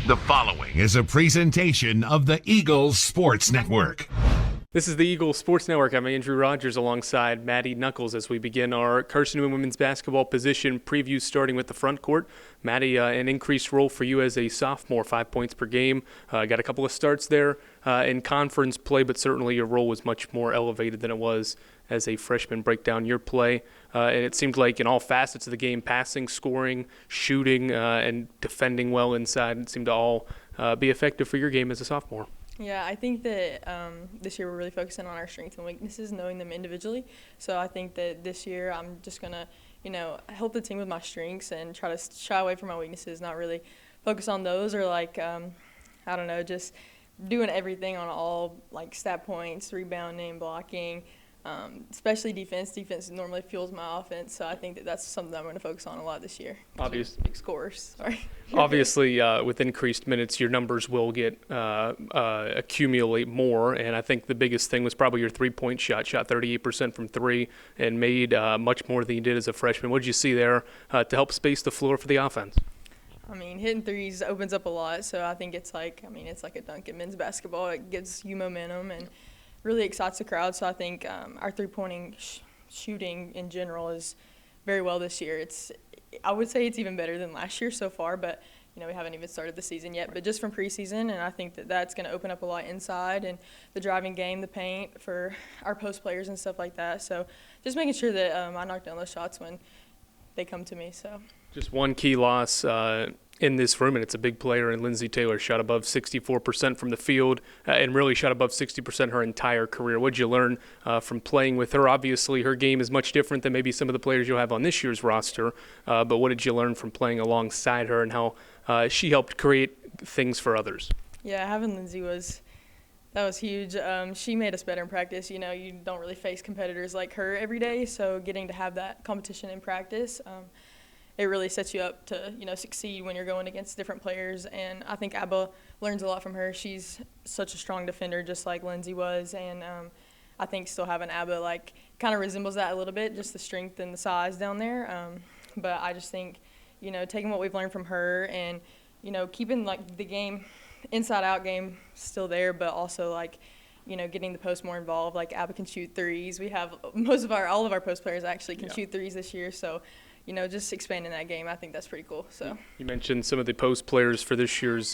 The following is a presentation of the Eagles Sports Network. This is the Eagles Sports Network. I'm Andrew Rogers alongside Mattie Nuckolls as we begin our Carson-Newman women's basketball position preview, starting with the front court. Mattie, an increased role for you as a sophomore, 5 points per game. Got a couple of starts there in conference play, but certainly your role was much more elevated than it was as a freshman. Break down your play. And it seemed like in all facets of the game, passing, scoring, shooting, and defending well inside, it seemed to all be effective for your game as a sophomore. Yeah, I think that this year we're really focusing on our strengths and weaknesses, knowing them individually. So I think that this year I'm just going to, help the team with my strengths and try to shy away from my weaknesses, not really focus on those or just doing everything on all like stat points, rebounding, blocking, especially defense. Defense normally fuels my offense, so I think that that's something that I'm going to focus on a lot this year. Obviously, big scores. Sorry. Obviously, with increased minutes, your numbers will get accumulate more, and I think the biggest thing was probably your three-point shot. Shot 38% from three and made much more than you did as a freshman. What did you see there to help space the floor for the offense? I mean, hitting threes opens up a lot, so I think it's like a dunk in men's basketball. It gives you momentum and really excites the crowd. So I think our three-pointing shooting in general is very well this year. I would say it's even better than last year so far, but we haven't even started the season yet. But just from preseason, and I think that that's going to open up a lot inside and the driving game, the paint for our post players and stuff like that. So just making sure that I knock down those shots when they come to me. So just one key loss in this room, and it's a big player, and Lindsey Taylor shot above 64% from the field and really shot above 60% her entire career. What did you learn from playing with her? Obviously, her game is much different than maybe some of the players you'll have on this year's roster, but what did you learn from playing alongside her and how she helped create things for others? Yeah, having Lindsey was huge. She made us better in practice. You don't really face competitors like her every day, so getting to have that competition in practice, it really sets you up to, succeed when you're going against different players. And I think Abba learns a lot from her. She's such a strong defender, just like Lindsey was. And I think still having Abba, kind of resembles that a little bit, just the strength and the size down there. But I just think, taking what we've learned from her and, keeping, the game, inside-out game still there, but also, getting the post more involved. Abba can shoot threes. We have all of our post players actually can shoot threes this year. So, just expanding that game, I think that's pretty cool. So you mentioned some of the post players for this year's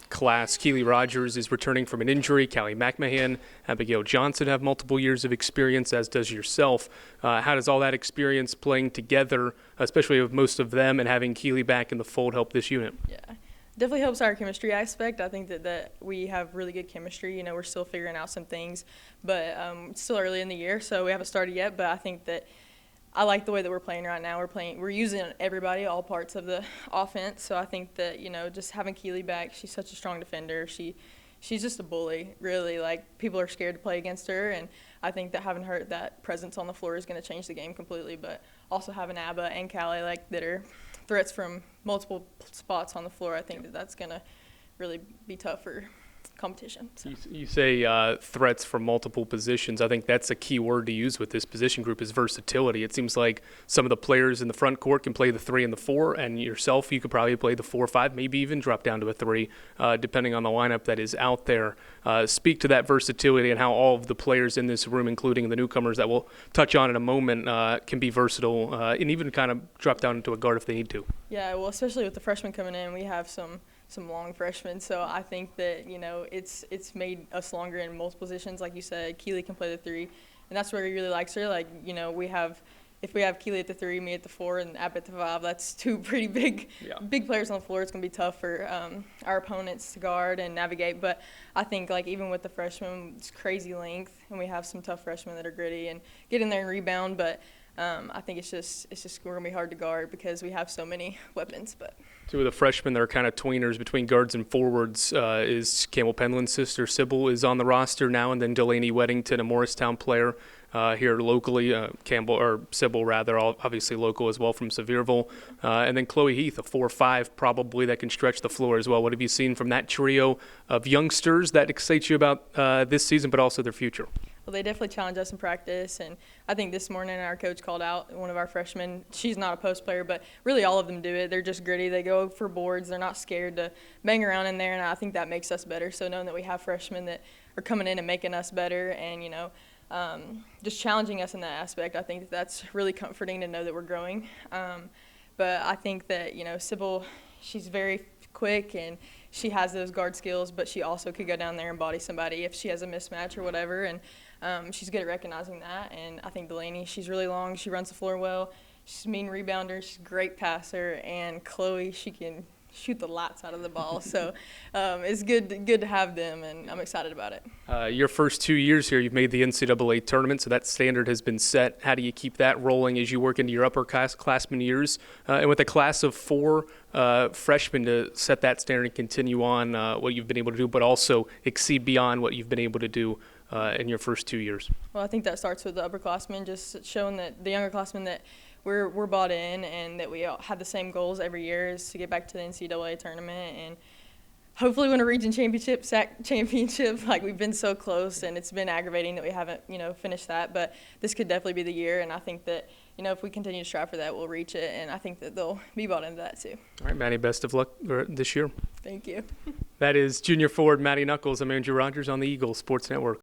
class. Keely Rogers is returning from an injury. Callie McMahon, Abigail Johnson have multiple years of experience, as does yourself. How does all that experience playing together, especially with most of them, and having Keely back in the fold help this unit? Yeah. Definitely helps our chemistry aspect. I think that we have really good chemistry. We're still figuring out some things, but it's still early in the year, so we haven't started yet. But I think that I like the way that we're playing right now. We're using everybody, all parts of the offense. So I think that, just having Keely back, she's such a strong defender. She's just a bully, really. People are scared to play against her, and I think that having her, that presence on the floor is going to change the game completely. But also having Abba and Callie, that are threats from multiple spots on the floor, I think that that's going to really be tough for competition. So. You say threats from multiple positions. I think that's a key word to use with this position group is versatility. It seems like some of the players in the front court can play the 3 and the 4, and yourself, you could probably play the 4 or 5, maybe even drop down to a 3, depending on the lineup that is out there. Speak to that versatility and how all of the players in this room, including the newcomers that we'll touch on in a moment, can be versatile and even kind of drop down into a guard if they need to. Yeah, well, especially with the freshmen coming in, we have some long freshmen, so I think that it's made us longer in multiple positions. Like you said, Keely can play the 3, and that's where he really likes her. If we have Keely at the 3, me at the 4, and App at the 5, that's 2 pretty big players on the floor. It's going to be tough for our opponents to guard and navigate. But I think even with the freshmen, it's crazy length, and we have some tough freshmen that are gritty and get in there and rebound. But I think it's just we're going to be hard to guard because we have so many weapons. But 2 of the freshmen that are kind of tweeners between guards and forwards is Campbell Penland's sister, Sybil, is on the roster now, and then Delaney Weddington, a Morristown player here locally, Sybil rather, obviously local as well from Sevierville, and then Chloe Heath, a 4-5 probably that can stretch the floor as well. What have you seen from that trio of youngsters that excites you about this season but also their future? Well, they definitely challenge us in practice, and I think this morning our coach called out one of our freshmen. She's not a post player, but really all of them do it. They're just gritty. They go for boards. They're not scared to bang around in there, and I think that makes us better. So knowing that we have freshmen that are coming in and making us better and, just challenging us in that aspect, I think that's really comforting to know that we're growing. But I think that, Sybil, she's very quick and she has those guard skills, but she also could go down there and body somebody if she has a mismatch or whatever. And she's good at recognizing that. And I think Delaney, she's really long. She runs the floor well. She's a mean rebounder. She's a great passer. And Chloe, she can shoot the lights out of the ball. So it's good to have them, and I'm excited about it. Your first 2 years here, you've made the NCAA tournament, so that standard has been set. How do you keep that rolling as you work into your upperclassmen years? And with a class of 4 freshmen to set that standard and continue on what you've been able to do, but also exceed beyond what you've been able to do in your first 2 years? Well, I think that starts with the upperclassmen, just showing that the younger classmen that we're bought in and that we all have the same goals every year is to get back to the NCAA tournament and hopefully win a region championship, SAC championship. Like, we've been so close, and it's been aggravating that we haven't, finished that. But this could definitely be the year, and I think that, if we continue to strive for that, we'll reach it, and I think that they'll be bought into that too. All right, Mattie, best of luck this year. Thank you. That is junior forward Mattie Nuckolls. I'm Andrew Rogers on the Eagles Sports Network.